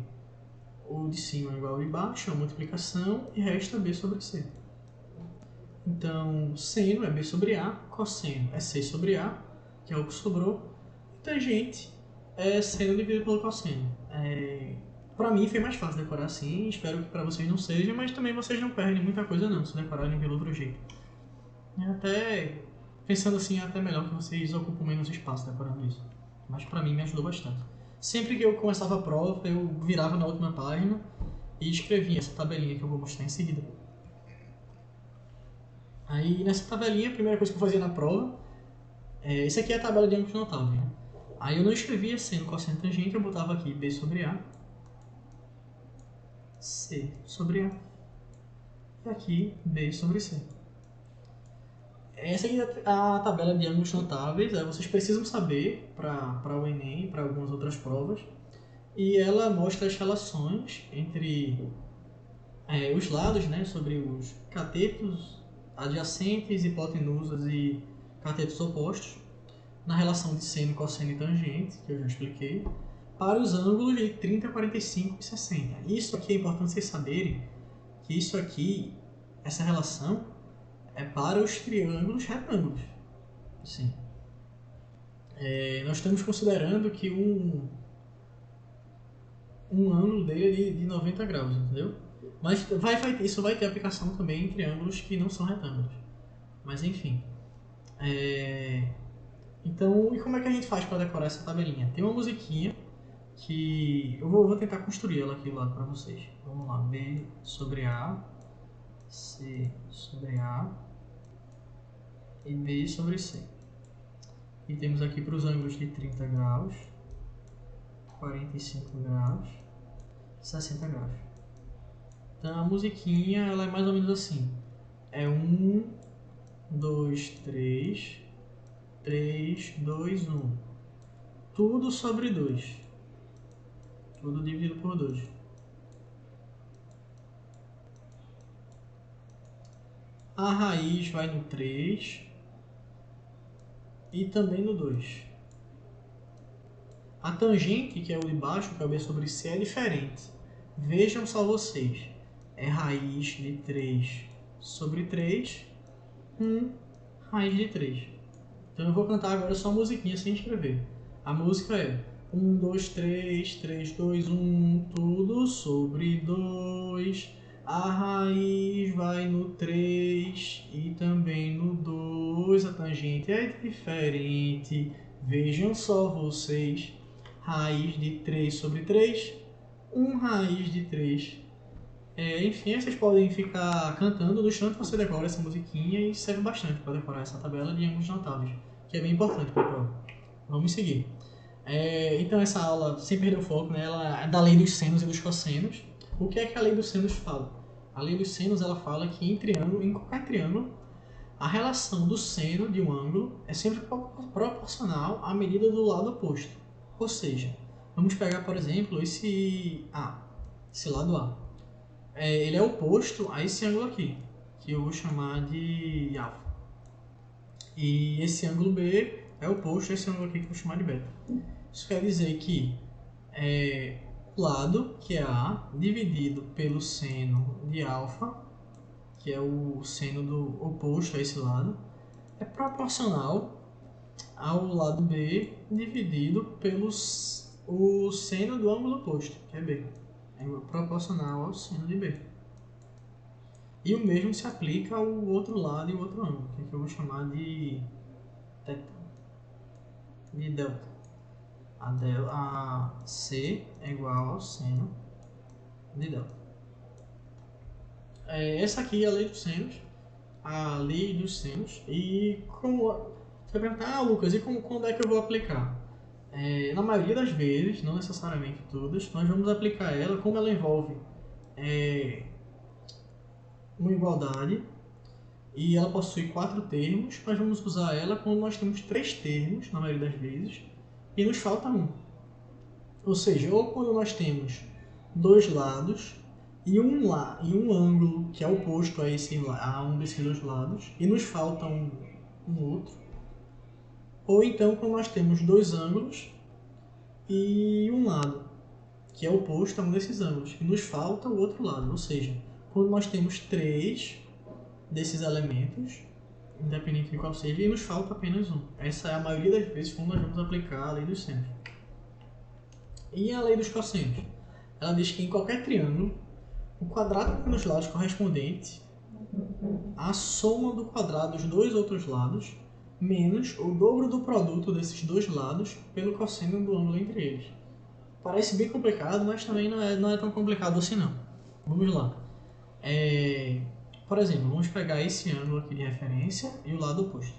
o de cima é igual ao de baixo, é uma multiplicação, e resta B sobre C. Então, seno é B sobre A, cosseno é C sobre A, que é o que sobrou, e tangente é seno dividido pelo cosseno. Para mim foi mais fácil decorar assim, espero que para vocês não seja, mas também vocês não perdem muita coisa não, se decorarem pelo outro jeito. E até, pensando assim, é até melhor que vocês ocupem menos espaço decorando isso. Mas para mim me ajudou bastante. Sempre que eu começava a prova, eu virava na última página e escrevia essa tabelinha que eu vou mostrar em seguida. Aí nessa tabelinha, a primeira coisa que eu fazia na prova, isso aqui é a tabela de ângulos notáveis, né? Aí eu não escrevia seno, cosseno, tangente, eu botava aqui B sobre A, C sobre A, e aqui B sobre C. Essa aqui é a tabela de ângulos notáveis, vocês precisam saber para o Enem e para algumas outras provas. E ela mostra as relações entre os lados, né, sobre os catetos adjacentes, hipotenusas e catetos opostos, na relação de seno, cosseno e tangente, que eu já expliquei, para os ângulos de 30, 45 e 60. Isso aqui é importante vocês saberem, que isso aqui, essa relação, é para os triângulos retângulos. Assim, nós estamos considerando que um ângulo dele é de 90 graus, entendeu? Mas isso vai ter aplicação também em triângulos que não são retângulos. Mas enfim. Então, e como é que a gente faz para decorar essa tabelinha? Tem uma musiquinha que eu vou tentar construir ela aqui do lado para vocês. Vamos lá, B sobre A, C sobre A e B sobre C. E temos aqui para os ângulos de 30 graus, 45 graus, 60 graus. Então a musiquinha ela é mais ou menos assim. É 1, 2, 3, 3, 2, 1. Tudo sobre 2. Tudo dividido por 2. A raiz vai no 3 e também no 2. A tangente, que é o de baixo, que é o B sobre C, é diferente. Vejam só vocês. É raiz de 3 sobre 3, 1 raiz de 3. Então eu vou cantar agora só a musiquinha sem escrever. A música é 1, 2, 3, 3, 2, 1, tudo sobre 2. A raiz vai no 3 e também no 2. A tangente é diferente. Vejam só vocês. Raiz de 3 sobre 3, 1 raiz de 3. Enfim, vocês podem ficar cantando no chão que você decora essa musiquinha e serve bastante para decorar essa tabela de ângulos notáveis, que é bem importante para a prova. Vamos seguir. Então essa aula, sem perder o foco, né, ela é da lei dos senos e dos cossenos. O que é que a lei dos senos fala? A lei dos senos ela fala que em qualquer triângulo, a relação do seno de um ângulo é sempre proporcional à medida do lado oposto. Ou seja, vamos pegar, por exemplo, esse lado A. Ele é oposto a esse ângulo aqui, que eu vou chamar de alfa. E esse ângulo B é oposto a esse ângulo aqui que eu vou chamar de beta. Isso quer dizer que o lado, que é A, dividido pelo seno de alfa, que é o seno do oposto a esse lado, é proporcional ao lado B dividido o seno do ângulo oposto, que é B. É proporcional ao seno de B. E o mesmo se aplica ao outro lado e o outro ângulo, que eu vou chamar de delta. A C é igual ao seno de delta. Essa aqui é a lei dos senos. A lei dos senos. E como você vai perguntar, Lucas, e quando é que eu vou aplicar? Na maioria das vezes, não necessariamente todas, nós vamos aplicar ela como ela envolve uma igualdade e ela possui 4 termos. Nós vamos usar ela quando nós temos 3 termos, na maioria das vezes, e nos falta um. Ou seja, ou quando nós temos 2 lados e um ângulo que é oposto a um desses 2 lados e nos falta um outro. Ou então quando nós temos 2 ângulos e um lado que é oposto a um desses ângulos e nos falta o outro lado. Ou seja, quando nós temos 3 desses elementos, independente de qual seja, e nos falta apenas um. Essa é a maioria das vezes quando nós vamos aplicar a lei dos senos. E a lei dos cossenos? Ela diz que em qualquer triângulo, o quadrado nos lados correspondentes, a soma do quadrado dos 2 outros lados, menos o dobro do produto desses 2 lados pelo cosseno do ângulo entre eles. Parece bem complicado, mas também não é tão complicado assim não. Vamos lá. Por exemplo, vamos pegar esse ângulo aqui de referência e o lado oposto.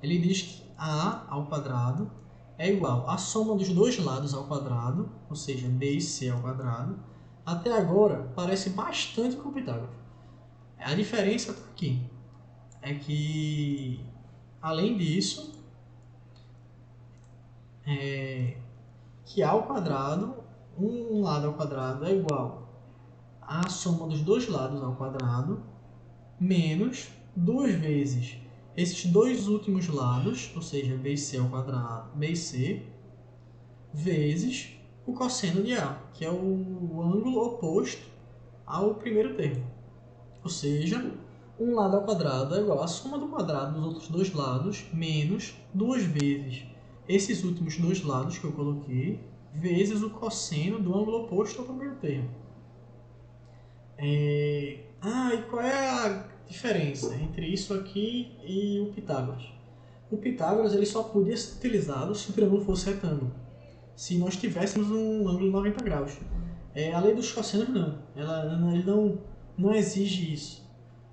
Ele diz que A ao quadrado é igual à soma dos 2 lados ao quadrado, ou seja, B e C ao quadrado. Até agora parece bastante com Pitágoras. A diferença está aqui. É que, além disso, que A ao quadrado, um lado ao quadrado é igual à soma dos 2 lados ao quadrado, menos 2 vezes esses 2 últimos lados, ou seja, B e C ao quadrado, B e C, vezes o cosseno de A, que é o ângulo oposto ao primeiro termo. Ou seja, um lado ao quadrado é igual à soma do quadrado dos outros 2 lados, menos 2 vezes esses últimos 2 lados que eu coloquei, vezes o cosseno do ângulo oposto ao primeiro termo. E qual é a diferença entre isso aqui e o Pitágoras? O Pitágoras ele só podia ser utilizado se o triângulo fosse retângulo, se nós tivéssemos um ângulo de 90 graus. A lei dos cossenos não, ele não exige isso.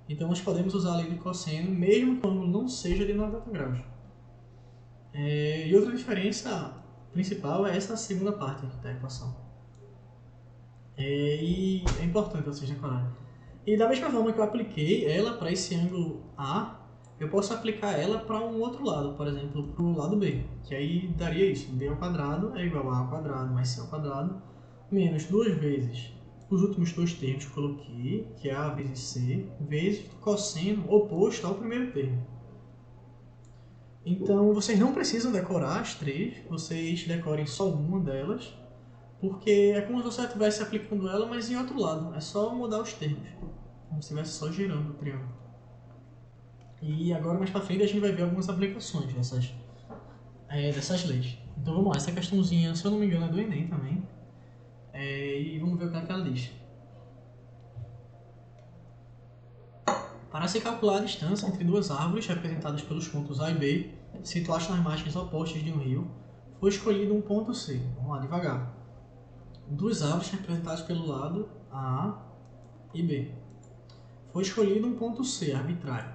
Então nós podemos usar a lei do cosseno mesmo que o ângulo não seja de 90 graus. E outra diferença principal é essa segunda parte aqui da equação. E é importante vocês decorarem. E da mesma forma que eu apliquei ela para esse ângulo A, eu posso aplicar ela para um outro lado, por exemplo, para o lado B, que aí daria isso, B ao quadrado é igual a ao quadrado mais C ao quadrado, menos 2 vezes os últimos 2 termos que eu coloquei, que é A vezes C, vezes o cosseno oposto ao primeiro termo. Então, vocês não precisam decorar as 3, vocês decorem só uma delas, porque é como se você estivesse aplicando ela, mas em outro lado. É só mudar os termos, como se estivesse só girando o triângulo. E agora, mais pra frente, a gente vai ver algumas aplicações dessas leis. Então vamos lá, essa questãozinha, se eu não me engano, é do Enem também. E vamos ver o que ela diz. Para se calcular a distância entre duas árvores representadas pelos pontos A e B, situadas nas margens opostas de um rio, foi escolhido um ponto C. Vamos lá, devagar. Duas árvores representadas pelo lado A e B. Foi escolhido um ponto C, arbitrário,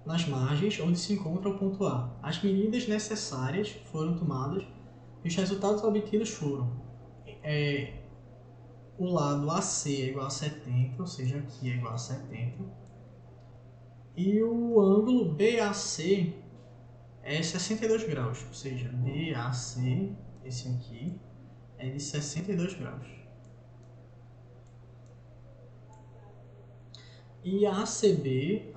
nas margens onde se encontra o ponto A. As medidas necessárias foram tomadas e os resultados obtidos foram o lado AC é igual a 70, ou seja, aqui é igual a 70, e o ângulo BAC é 62 graus, ou seja, BAC, esse aqui, é de 62 graus. E a ACB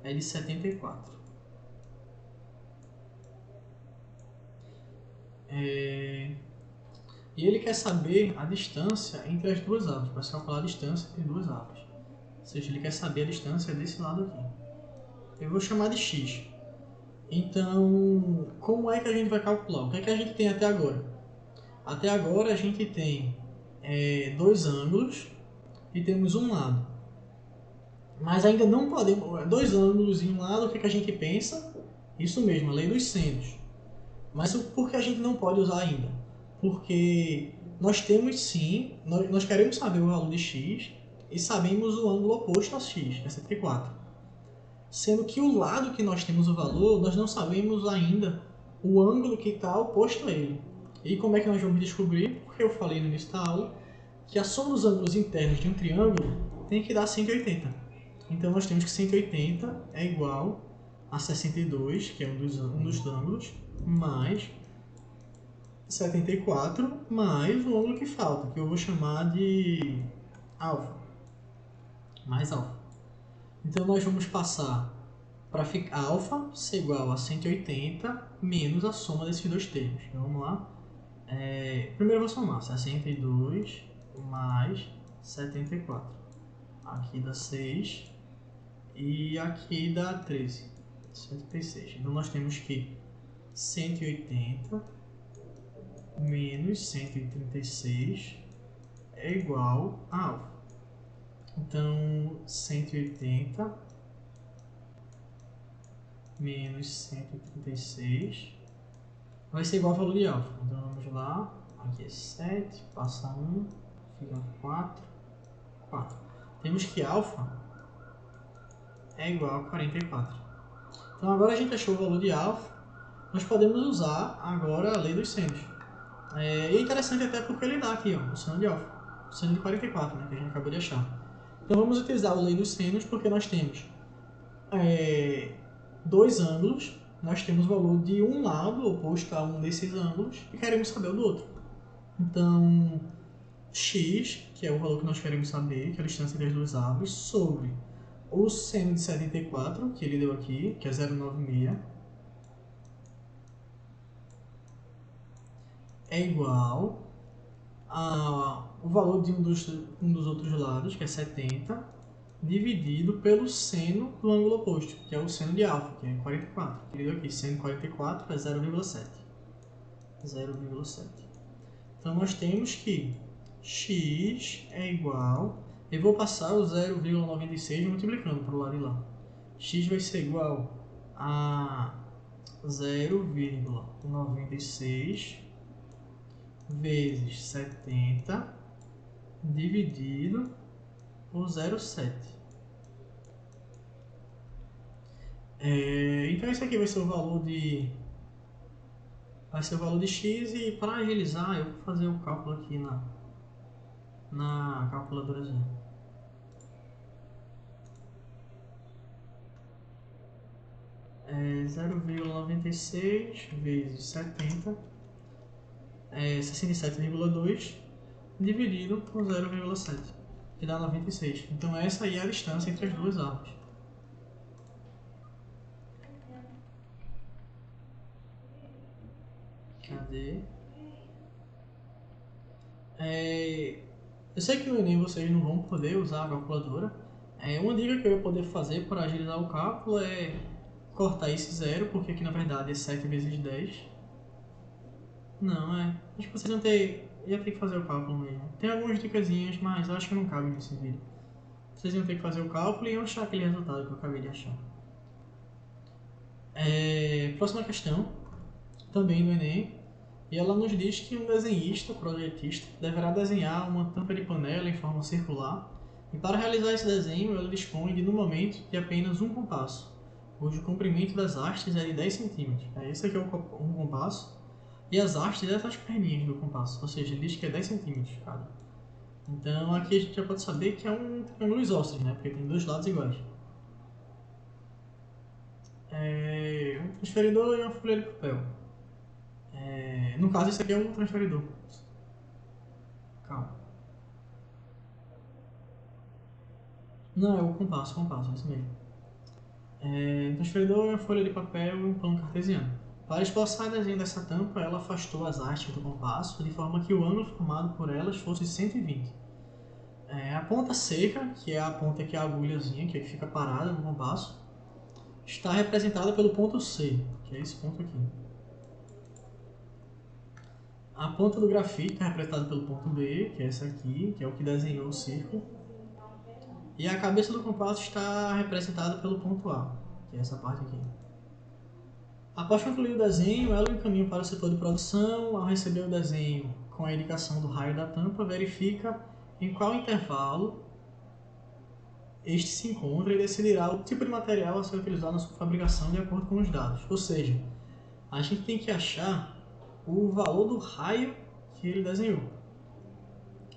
é de 74. E ele quer saber a distância entre as duas árvores, para se calcular a distância entre duas árvores. Ou seja, ele quer saber a distância desse lado aqui. Eu vou chamar de x. Então, como é que a gente vai calcular? O que é que a gente tem até agora? Até agora a gente tem dois ângulos e temos um lado. Mas ainda não podemos... Dois ângulos e um lado, o que é que a gente pensa? Isso mesmo, a lei dos senos. Mas por que a gente não pode usar ainda? Porque nós temos sim, nós queremos saber o valor de x e sabemos o ângulo oposto a x, que é 74. Sendo que o lado que nós temos o valor, nós não sabemos ainda o ângulo que está oposto a ele. E como é que nós vamos descobrir? Porque eu falei no início da aula que a soma dos ângulos internos de um triângulo tem que dar 180. Então nós temos que 180 é igual a 62, que é um dos ângulos, mais 74 mais o ângulo que falta, que eu vou chamar de alfa, mais alfa. Então nós vamos passar para ficar alfa ser igual a 180 menos a soma desses dois termos. Então vamos lá. Primeiro eu vou somar 62 mais 74. Aqui dá 6 e aqui dá 13. 106. Então nós temos que 180 menos 136 é igual a alfa. Então, 180 menos 136 vai ser igual ao valor de alfa. Então, vamos lá. Aqui é 7, passa 1, fica 4, 4. Temos que alfa é igual a 44. Então, agora a gente achou o valor de alfa. Nós podemos usar agora a lei dos senos. E é interessante até porque ele dá aqui, ó, o seno de alfa. O seno de 44, né, que a gente acabou de achar. Então vamos utilizar a lei dos senos porque nós temos dois ângulos, nós temos o valor de um lado oposto a um desses ângulos e queremos saber o do outro. Então, x, que é o valor que nós queremos saber, que é a distância das duas árvores, sobre o seno de 74, que ele deu aqui, que é 0,96, é igual o valor de um dos outros lados, que é 70, dividido pelo seno do ângulo oposto, que é o seno de alfa, que é 44. Ele deu aqui, seno de 44 é 0,7. 0,7. Então nós temos que x é igual... Eu vou passar o 0,96 multiplicando para o lado de lá. X vai ser igual a 0,96 vezes 70 dividido por 0,7. Então esse aqui vai ser o valor de x, e para agilizar eu vou fazer o cálculo aqui na calculadorazinha. É 0,96 vezes 70 é 67,2 dividido por 0,7, que dá 96. Então essa aí é a distância entre as duas árvores. Cadê? Eu sei que no Enem vocês não vão poder usar a calculadora. Uma dica que eu ia poder fazer para agilizar o cálculo é cortar esse zero, porque aqui na verdade é 7 vezes 10. Não, acho que vocês ia ter que fazer o cálculo mesmo. Tem algumas dicasinhas, mas eu acho que não cabe nesse vídeo. Vocês iam ter que fazer o cálculo e iam achar aquele resultado que eu acabei de achar. Próxima questão, também do Enem. E ela nos diz que um desenhista, projetista, deverá desenhar uma tampa de panela em forma circular. E para realizar esse desenho, ele dispõe de, no momento, de apenas um compasso, cujo comprimento das hastes é de 10 cm. Esse aqui é um compasso. E as hastes essas perninhas do compasso, ou seja, ele diz que é 10 cm cada. Então aqui a gente já pode saber que é um triângulo isósceles, né? Porque tem dois lados iguais. Um transferidor e uma folha de papel. No caso, esse aqui é o transferidor. Calma. Não, é o compasso, é isso mesmo. Um transferidor e uma folha de papel e um plano cartesiano. Para esboçar o desenho dessa tampa, ela afastou as hastes do compasso de forma que o ângulo formado por elas fosse 120. A ponta seca, que é a ponta que é a agulhazinha, que fica parada no compasso, está representada pelo ponto C, que é esse ponto aqui. A ponta do grafite está representada pelo ponto B, que é essa aqui, que é o que desenhou o círculo. E a cabeça do compasso está representada pelo ponto A, que é essa parte aqui. Após concluir o desenho, ela encaminha para o setor de produção. Ao receber o desenho com a indicação do raio da tampa, verifica em qual intervalo este se encontra e decidirá o tipo de material a ser utilizado na sua fabricação de acordo com os dados. Ou seja, a gente tem que achar o valor do raio que ele desenhou.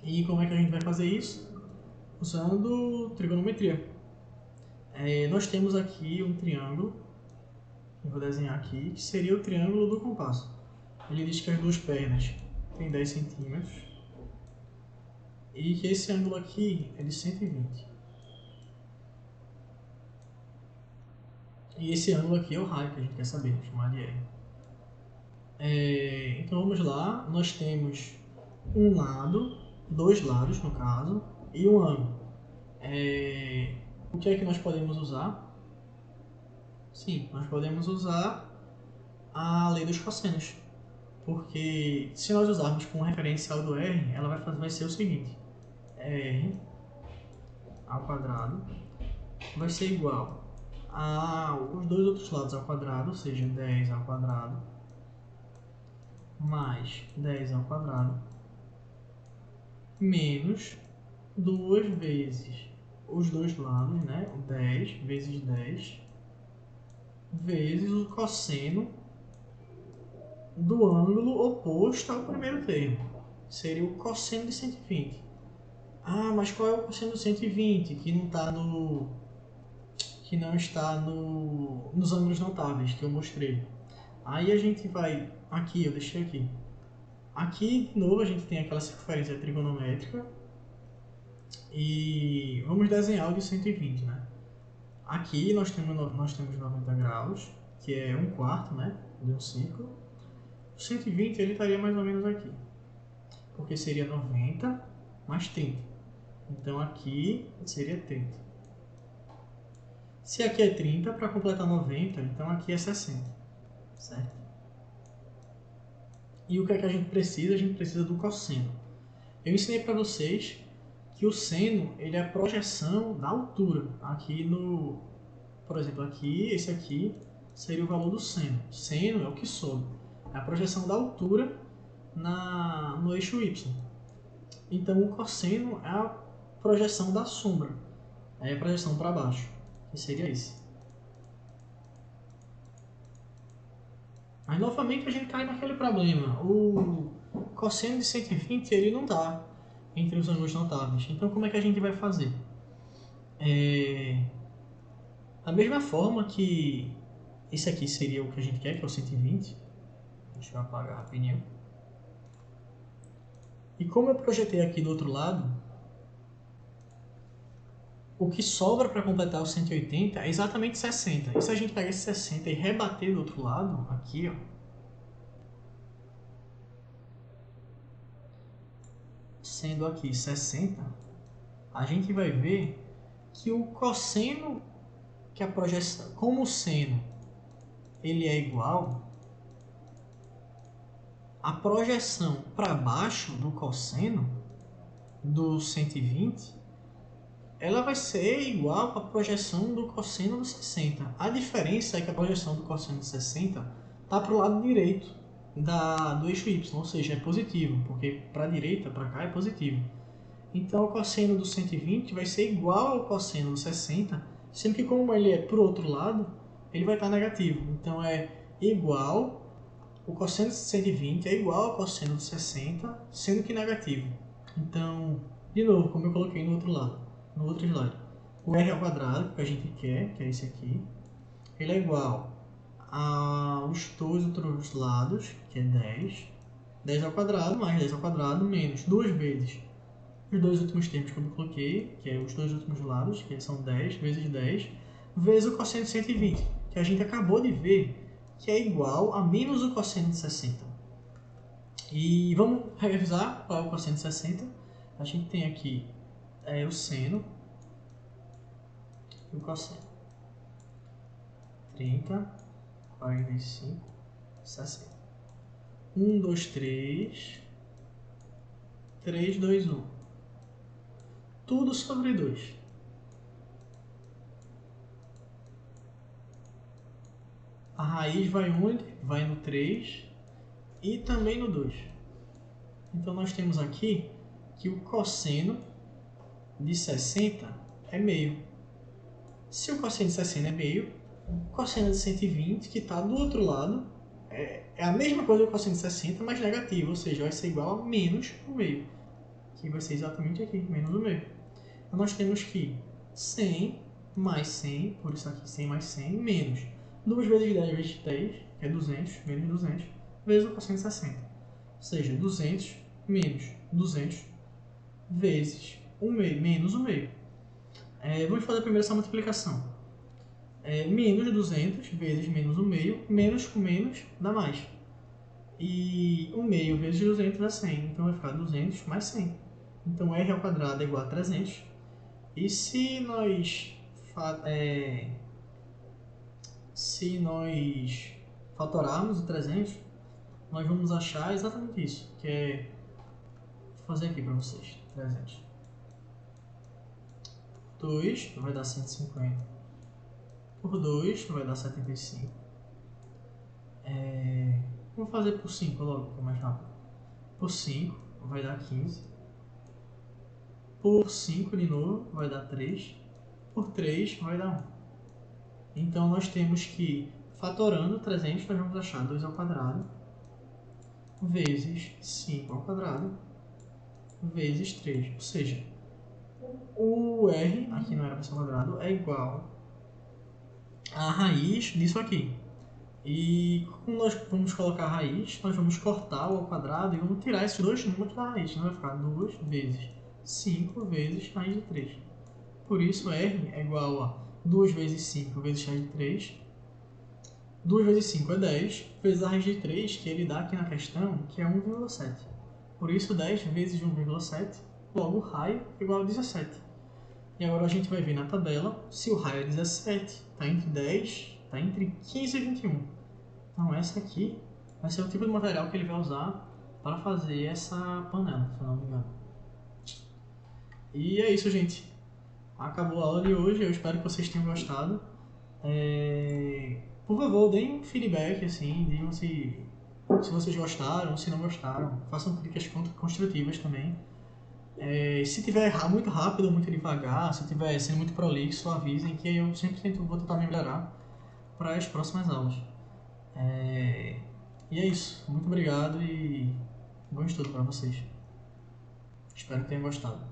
E como é que a gente vai fazer isso? Usando trigonometria. Nós temos aqui um triângulo, que eu vou desenhar aqui, que seria o triângulo do compasso. Ele diz que as duas pernas têm 10 centímetros e que esse ângulo aqui é de 120. E esse ângulo aqui é o raio que a gente quer saber, vou chamar de R. Então vamos lá, nós temos um lado, dois lados no caso, e um ângulo. O que é que nós podemos usar? Sim, nós podemos usar a lei dos cossenos, porque se nós usarmos como referencial do R, ela vai ser o seguinte: R ao quadrado vai ser igual a os dois outros lados ao quadrado, ou seja, 10 ao quadrado mais 10 ao quadrado menos 2 vezes os dois lados, né? 10 vezes 10 vezes o cosseno do ângulo oposto ao primeiro termo. Seria o cosseno de 120. Ah, mas qual é o cosseno de 120 que não está nos ângulos notáveis que eu mostrei? Aí a gente vai aqui, eu deixei aqui. Aqui, de novo, a gente tem aquela circunferência trigonométrica e vamos desenhar o de 120, né? Aqui nós temos 90 graus, que é 1/4, né, de um círculo. O 120 ele estaria mais ou menos aqui, porque seria 90 mais 30. Então aqui seria 30. Se aqui é 30, para completar 90, então aqui é 60, certo? E o que é que a gente precisa? A gente precisa do cosseno. Eu ensinei para vocês que o seno ele é a projeção da altura. Aqui por exemplo, esse aqui seria o valor do seno. Seno é o que sobe, é a projeção da altura no eixo Y. Então o cosseno é a projeção da sombra, é a projeção para baixo, que seria esse. Mas novamente a gente cai naquele problema, o cosseno de 120 ele não está entre os ângulos notáveis. Então como é que a gente vai fazer? Da mesma forma que esse aqui seria o que a gente quer, que é o 120. Deixa eu apagar rapidinho. E como eu projetei aqui do outro lado, o que sobra para completar o 180 é exatamente 60. E se a gente pegar esse 60 e rebater do outro lado, aqui, ó, sendo aqui 60, a gente vai ver que o cosseno, que a projeção, como o seno ele é igual, a projeção para baixo do cosseno do 120, ela vai ser igual à projeção do cosseno do 60. A diferença é que a projeção do cosseno de 60 está para o lado direito do eixo Y, ou seja, é positivo, porque para a direita, para cá, é positivo. Então o cosseno do 120 vai ser igual ao cosseno do 60, sendo que como ele é para o outro lado, ele vai estar negativo. Então é igual, o cosseno de 120 é igual ao cosseno de 60, sendo que negativo. Então, de novo, como eu coloquei no outro lado, no outro slide, o r ao quadrado, que a gente quer, que é esse aqui, ele é igual aos dois outros lados, que é 10 ao quadrado mais 10 ao quadrado menos 2 vezes os dois últimos termos que eu coloquei, que é os dois últimos lados, que são 10 vezes 10, vezes o cosseno de 120, que a gente acabou de ver que é igual a menos o cosseno de 60. E vamos revisar qual é o cosseno de 60. A gente tem aqui o seno e o cosseno. 30, 45, 60. 1, 2, 3, 3, 2, 1. Tudo sobre 2. A raiz vai onde? Vai no 3 e também no 2. Então nós temos aqui que o cosseno de 60 é meio. Se o cosseno de 60 é meio, o cosseno de 120, que está do outro lado, é a mesma coisa que o cosseno de 60, mas negativo, ou seja, vai ser igual a menos o meio, que vai ser exatamente aqui, menos o meio. Então nós temos que 100 mais 100, por isso aqui 100 mais 100, menos 2 vezes 10 vezes 10, que é 200, menos 200, vezes o cosseno de 60. Ou seja, 200 menos 200 vezes o meio, menos o meio. Vamos fazer primeiro essa multiplicação. Menos 200 vezes menos o meio, menos com menos dá mais. E o meio vezes 200 dá 100, então vai ficar 200 mais 100. Então r ao quadrado é igual a 300. E se nós fatorarmos o 300, nós vamos achar exatamente isso, que é, vou fazer aqui para vocês, 300. 2 vai dar 150. Por 2 vai dar 75. Vou fazer por 5 logo, que é mais rápido. Por 5 vai dar 15. Por 5 de novo vai dar 3. Por 3 vai dar 1. Então nós temos que, fatorando 300, nós vamos achar 2 ao quadrado vezes 5 ao quadrado vezes 3. Ou seja, o r, aqui não era para ser quadrado, é igual a raiz disso aqui. E como nós vamos colocar a raiz, nós vamos cortar o ao quadrado e vamos tirar esses dois números da raiz. Então vai ficar 2 vezes 5 vezes raiz de 3. Por isso, r é igual a 2 vezes 5 vezes raiz de 3. 2 vezes 5 é 10, vezes a raiz de 3, que ele dá aqui na questão, que é 1,7. Por isso, 10 vezes 1,7, logo o raio é igual a 17. E agora a gente vai ver na tabela, se o raio é 17, está entre 10, está entre 15 e 21. Então essa aqui vai ser o tipo de material que ele vai usar para fazer essa panela, se eu não me engano. E é isso, gente. Acabou a aula de hoje, eu espero que vocês tenham gostado. Por favor, deem um feedback, assim, digam se vocês gostaram, se não gostaram. Façam críticas construtivas também. Se tiver muito rápido ou muito devagar, se tiver sendo muito prolixo, avisem, que eu sempre vou tentar melhorar para as próximas aulas. E é isso. Muito obrigado e bom estudo para vocês. Espero que tenham gostado.